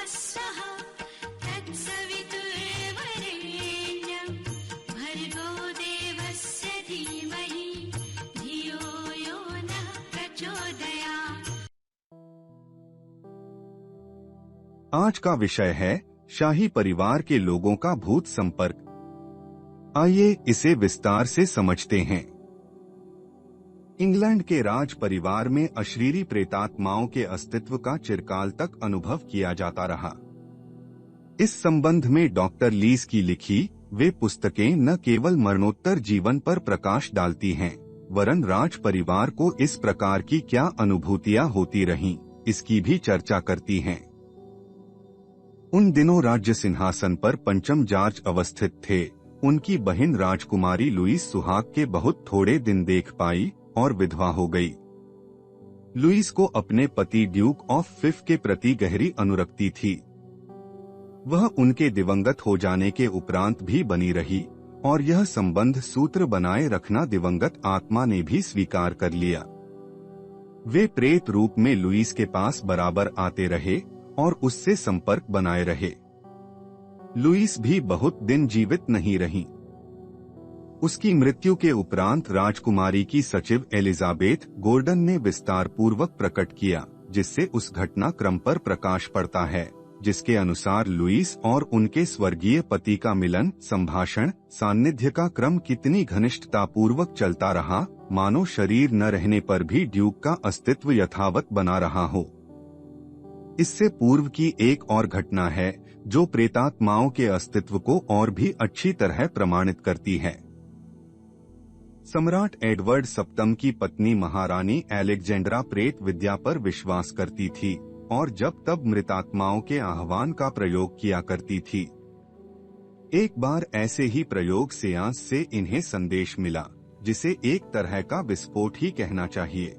स्वः तत्सवितुर्वरेण्यं भर्गो देवस्य धीमहि धियो यो नः प्रचोदयात्। आज का विषय है शाही परिवार के लोगों का भूत संपर्क। आइए इसे विस्तार से समझते हैं। इंग्लैंड के राज परिवार में अशरीरी प्रेतात्माओं के अस्तित्व का चिरकाल तक अनुभव किया जाता रहा। इस संबंध में डॉक्टर लीस की लिखी वे पुस्तकें न केवल मरणोत्तर जीवन पर प्रकाश डालती हैं, वरन राज परिवार को इस प्रकार की क्या अनुभूतियां होती रहीं, इसकी भी चर्चा करती हैं। उन दिनों राज्य सिंहासन पर पंचम जॉर्ज अवस्थित थे। उनकी बहन राजकुमारी लुईस सुहाग के बहुत थोड़े दिन देख पाई और विधवा हो गई। लुईस को अपने पति ड्यूक ऑफ फिफ के प्रति गहरी अनुरक्ति थी। वह उनके दिवंगत हो जाने के उपरांत भी बनी रही और यह संबंध सूत्र बनाए रखना दिवंगत आत्मा ने भी स्वीकार कर लिया। वे प्रेत रूप में लुईस के पास बराबर आते रहे और उससे संपर्क बनाए रहे। लुईस भी बहुत दिन जीवित नहीं रही। उसकी मृत्यु के उपरांत राजकुमारी की सचिव एलिजाबेथ गोर्डन ने विस्तार पूर्वक प्रकट किया, जिससे उस घटना क्रम पर प्रकाश पड़ता है, जिसके अनुसार लुईस और उनके स्वर्गीय पति का मिलन, संभाषण, सान्निध्य का क्रम कितनी घनिष्ठता पूर्वक चलता रहा, मानो शरीर न रहने पर भी ड्यूक का अस्तित्व यथावत बना रहा हो। इससे पूर्व की एक और घटना है जो प्रेतात्माओं के अस्तित्व को और भी अच्छी तरह प्रमाणित करती है। सम्राट एडवर्ड सप्तम की पत्नी महारानी अलेक्जेंड्रा प्रेत विद्या पर विश्वास करती थी और जब तब मृतात्माओं के आह्वान का प्रयोग किया करती थी। एक बार ऐसे ही प्रयोग सेयांस से इन्हें संदेश मिला, जिसे एक तरह का विस्फोट ही कहना चाहिए।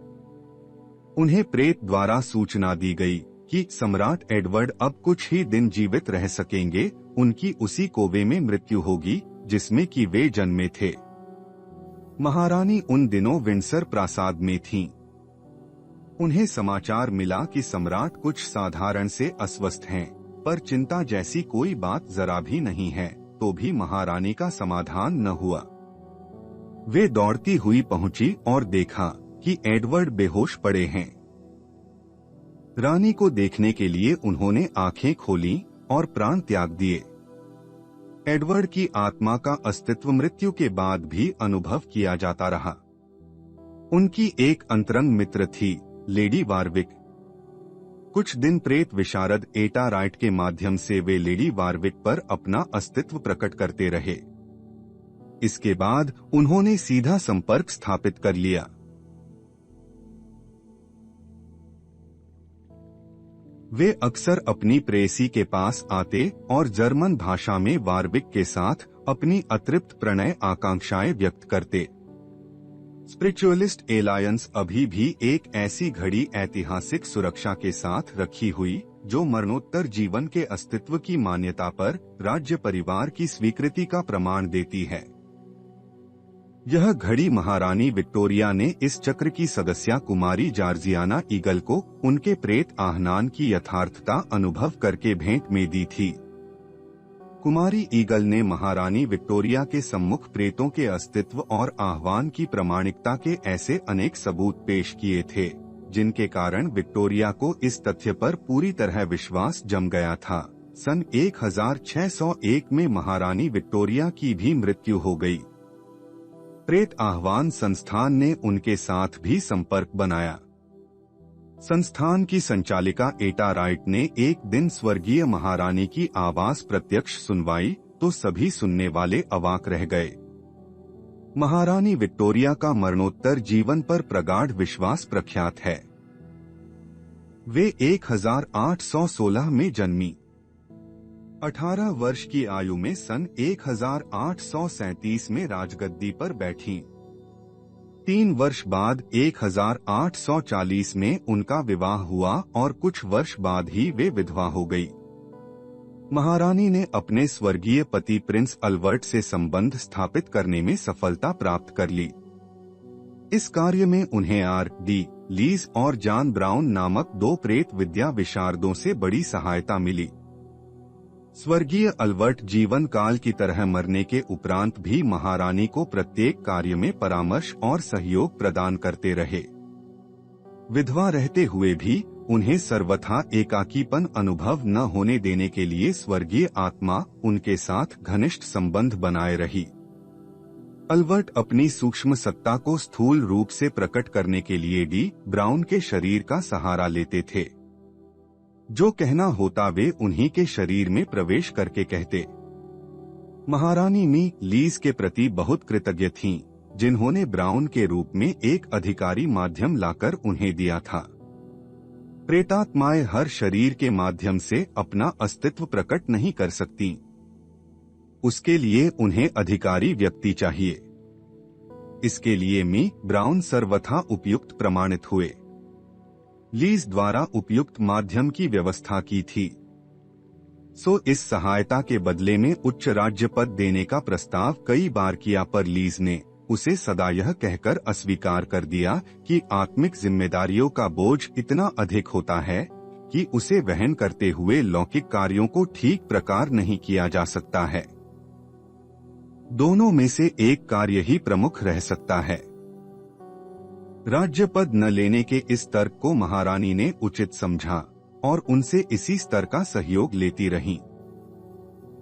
उन्हें प्रेत द्वारा सूचना दी गई कि सम्राट एडवर्ड अब कुछ ही दिन जीवित रह सकेंगे, उनकी उसी कोवे में मृत्यु होगी जिसमें कि वे जन्मे थे। महारानी उन दिनों विंडसर प्रासाद में थीं। उन्हें समाचार मिला कि सम्राट कुछ साधारण से अस्वस्थ हैं, पर चिंता जैसी कोई बात जरा भी नहीं है, तो भी महारानी का समाधान न हुआ। वे दौड़ती हुई पहुंची और देखा कि एडवर्ड बेहोश पड़े हैं। रानी को देखने के लिए उन्होंने आंखें खोलीं और प्राण त्याग दिए। एडवर्ड की आत्मा का अस्तित्व मृत्यु के बाद भी अनुभव किया जाता रहा। उनकी एक अंतरंग मित्र थी, लेडी वारविक। कुछ दिन प्रेत विशारद एटा राइट के माध्यम से वे लेडी वारविक पर अपना अस्तित्व प्रकट करते रहे। इसके बाद उन्होंने सीधा संपर्क स्थापित कर लिया। वे अक्सर अपनी प्रेयसी के पास आते और जर्मन भाषा में वारविक के साथ अपनी अतृप्त प्रणय आकांक्षाएं व्यक्त करते। स्पिरिचुअलिस्ट एलायंस अभी भी एक ऐसी घड़ी ऐतिहासिक सुरक्षा के साथ रखी हुई जो मरणोत्तर जीवन के अस्तित्व की मान्यता पर राज्य परिवार की स्वीकृति का प्रमाण देती है। यह घड़ी महारानी विक्टोरिया ने इस चक्र की सदस्या कुमारी जॉर्जियाना ईगल को उनके प्रेत आह्वान की यथार्थता अनुभव करके भेंट में दी थी। कुमारी ईगल ने महारानी विक्टोरिया के सम्मुख प्रेतों के अस्तित्व और आह्वान की प्रामाणिकता के ऐसे अनेक सबूत पेश किए थे, जिनके कारण विक्टोरिया को इस तथ्य पर पूरी तरह विश्वास जम गया था। सन 1601 में महारानी विक्टोरिया की भी मृत्यु हो गई। प्रेत आह्वान संस्थान ने उनके साथ भी संपर्क बनाया। संस्थान की संचालिका एटा राइट ने एक दिन स्वर्गीय महारानी की आवाज प्रत्यक्ष सुनवाई तो सभी सुनने वाले अवाक रह गए। महारानी विक्टोरिया का मरणोत्तर जीवन पर प्रगाढ़ विश्वास प्रख्यात है। वे 1816 में जन्मी। 18 वर्ष की आयु में सन 1837 में राजगद्दी पर बैठीं। 3 वर्ष बाद 1840 में उनका विवाह हुआ और कुछ वर्ष बाद ही वे विधवा हो गई। महारानी ने अपने स्वर्गीय पति प्रिंस अल्बर्ट से संबंध स्थापित करने में सफलता प्राप्त कर ली। इस कार्य में उन्हें लीज और जॉन ब्राउन नामक 2 प्रेत विद्या विशारदों से बड़ी सहायता मिली, स्वर्गीय अल्बर्ट जीवन काल की तरह मरने के उपरांत भी महारानी को प्रत्येक कार्य में परामर्श और सहयोग प्रदान करते रहे। विधवा रहते हुए भी उन्हें सर्वथा एकाकीपन अनुभव न होने देने के लिए स्वर्गीय आत्मा उनके साथ घनिष्ठ संबंध बनाए रही। अल्बर्ट अपनी सूक्ष्म सत्ता को स्थूल रूप से प्रकट करने के लिए डी ब्राउन के शरीर का सहारा लेते थे। जो कहना होता वे उन्हीं के शरीर में प्रवेश करके कहते। महारानी नी लीज के प्रति बहुत कृतज्ञ थीं, जिन्होंने ब्राउन के रूप में एक अधिकारी माध्यम लाकर उन्हें दिया था। प्रेतात्माएं हर शरीर के माध्यम से अपना अस्तित्व प्रकट नहीं कर सकती। उसके लिए उन्हें अधिकारी व्यक्ति चाहिए। इसके लिए मी ब्राउन सर्वथा उपयुक्त प्रमाणित हुए। लीज द्वारा उपयुक्त माध्यम की व्यवस्था की थी, सो इस सहायता के बदले में उच्च राज्य पद देने का प्रस्ताव कई बार किया, पर लीज ने उसे सदा यह कहकर अस्वीकार कर दिया कि आत्मिक जिम्मेदारियों का बोझ इतना अधिक होता है कि उसे वहन करते हुए लौकिक कार्यों को ठीक प्रकार नहीं किया जा सकता है। दोनों में से एक कार्य ही प्रमुख रह सकता है। राज्य पद न लेने के इस तर्क को महारानी ने उचित समझा और उनसे इसी स्तर का सहयोग लेती रहीं।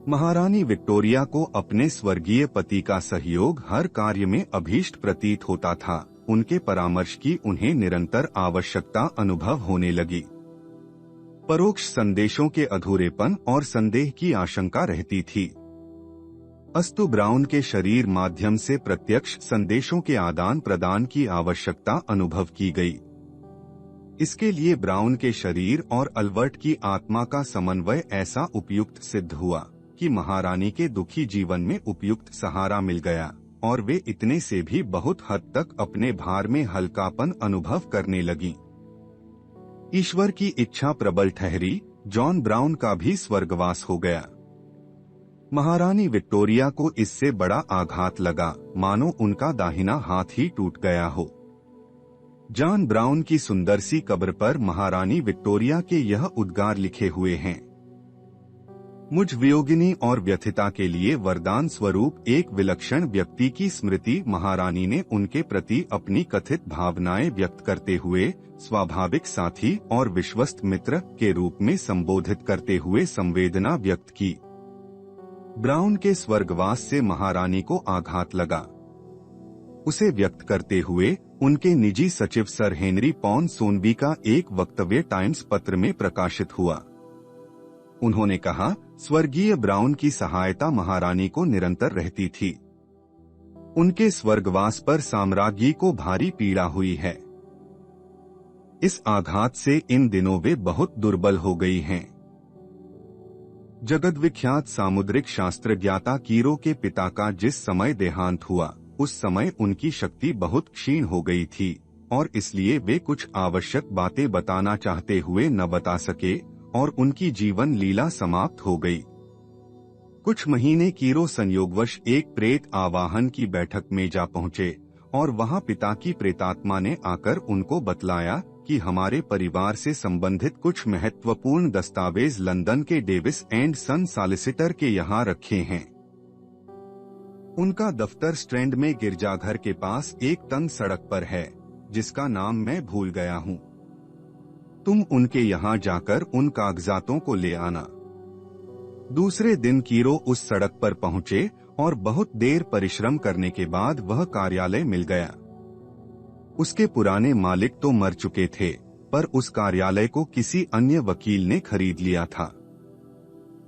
महारानी विक्टोरिया को अपने स्वर्गीय पति का सहयोग हर कार्य में अभीष्ट प्रतीत होता था। उनके परामर्श की उन्हें निरंतर आवश्यकता अनुभव होने लगी। परोक्ष संदेशों के अधूरेपन और संदेह की आशंका रहती थी। अस्तु ब्राउन के शरीर माध्यम से प्रत्यक्ष संदेशों के आदान प्रदान की आवश्यकता अनुभव की गई। इसके लिए ब्राउन के शरीर और अल्बर्ट की आत्मा का समन्वय ऐसा उपयुक्त सिद्ध हुआ कि महारानी के दुखी जीवन में उपयुक्त सहारा मिल गया और वे इतने से भी बहुत हद तक अपने भार में हल्कापन अनुभव करने लगीं। ईश्वर की इच्छा प्रबल ठहरी। जॉन ब्राउन का भी स्वर्गवास हो गया। महारानी विक्टोरिया को इससे बड़ा आघात लगा, मानो उनका दाहिना हाथ ही टूट गया हो। जॉन ब्राउन की सुंदर सी कब्र पर महारानी विक्टोरिया के यह उद्गार लिखे हुए हैं। मुझ वियोगिनी और व्यथिता के लिए वरदान स्वरूप एक विलक्षण व्यक्ति की स्मृति। महारानी ने उनके प्रति अपनी कथित भावनाएं व्यक्त करते हुए स्वाभाविक साथी और विश्वस्त मित्र के रूप में संबोधित करते हुए संवेदना व्यक्त की। ब्राउन के स्वर्गवास से महारानी को आघात लगा। उसे व्यक्त करते हुए उनके निजी सचिव सर हेनरी पॉनसोनबी का एक वक्तव्य टाइम्स पत्र में प्रकाशित हुआ। उन्होंने कहा, स्वर्गीय ब्राउन की सहायता महारानी को निरंतर रहती थी। उनके स्वर्गवास पर साम्राज्ञी को भारी पीड़ा हुई है। इस आघात से इन दिनों वे बहुत दुर्बल हो गई हैं। जगत विख्यात सामुद्रिक शास्त्र ज्ञाता कीरो के पिता का जिस समय देहांत हुआ, उस समय उनकी शक्ति बहुत क्षीण हो गई थी और इसलिए वे कुछ आवश्यक बातें बताना चाहते हुए न बता सके और उनकी जीवन लीला समाप्त हो गई। कुछ महीने कीरो संयोगवश एक प्रेत आवाहन की बैठक में जा पहुँचे और वहाँ पिता की प्रेतात्मा ने आकर उनको बतलाया कि हमारे परिवार से संबंधित कुछ महत्वपूर्ण दस्तावेज लंदन के डेविस एंड सन सॉलिसिटर के यहाँ रखे हैं। उनका दफ्तर स्ट्रैंड में गिरजाघर के पास एक तंग सड़क पर है, जिसका नाम मैं भूल गया हूँ। तुम उनके यहाँ जाकर उन कागजातों को ले आना। दूसरे दिन कीरो उस सड़क पर पहुँचे और बहुत देर परिश्रम करने के बाद वह कार्यालय मिल गया। उसके पुराने मालिक तो मर चुके थे, पर उस कार्यालय को किसी अन्य वकील ने खरीद लिया था।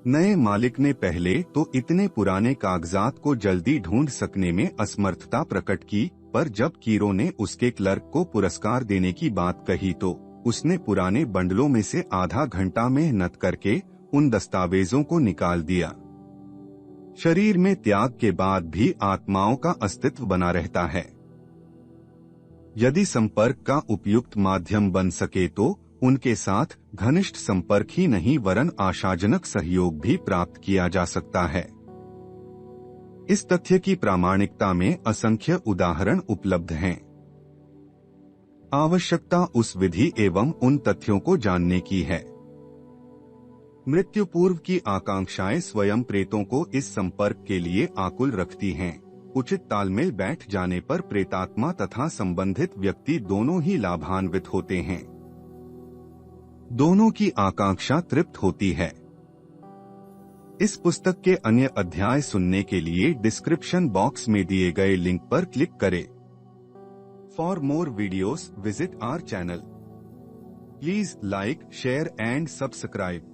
नए मालिक ने पहले तो इतने पुराने कागजात को जल्दी ढूंढ सकने में असमर्थता प्रकट की, पर जब कीरो ने उसके क्लर्क को पुरस्कार देने की बात कही तो उसने पुराने बंडलों में से आधा घंटा मेहनत करके उन दस्तावेजों को निकाल दिया। शरीर में त्याग के बाद भी आत्माओं का अस्तित्व बना रहता है। यदि संपर्क का उपयुक्त माध्यम बन सके तो उनके साथ घनिष्ठ संपर्क ही नहीं वरन आशाजनक सहयोग भी प्राप्त किया जा सकता है। इस तथ्य की प्रामाणिकता में असंख्य उदाहरण उपलब्ध हैं। आवश्यकता उस विधि एवं उन तथ्यों को जानने की है। मृत्यु पूर्व की आकांक्षाएं स्वयं प्रेतों को इस संपर्क के लिए आकुल रखती हैं। उचित तालमेल बैठ जाने पर प्रेतात्मा तथा संबंधित व्यक्ति दोनों ही लाभान्वित होते हैं। दोनों की आकांक्षा तृप्त होती है। इस पुस्तक के अन्य अध्याय सुनने के लिए डिस्क्रिप्शन बॉक्स में दिए गए लिंक पर क्लिक करें। For more videos visit our channel. Please like, share and subscribe.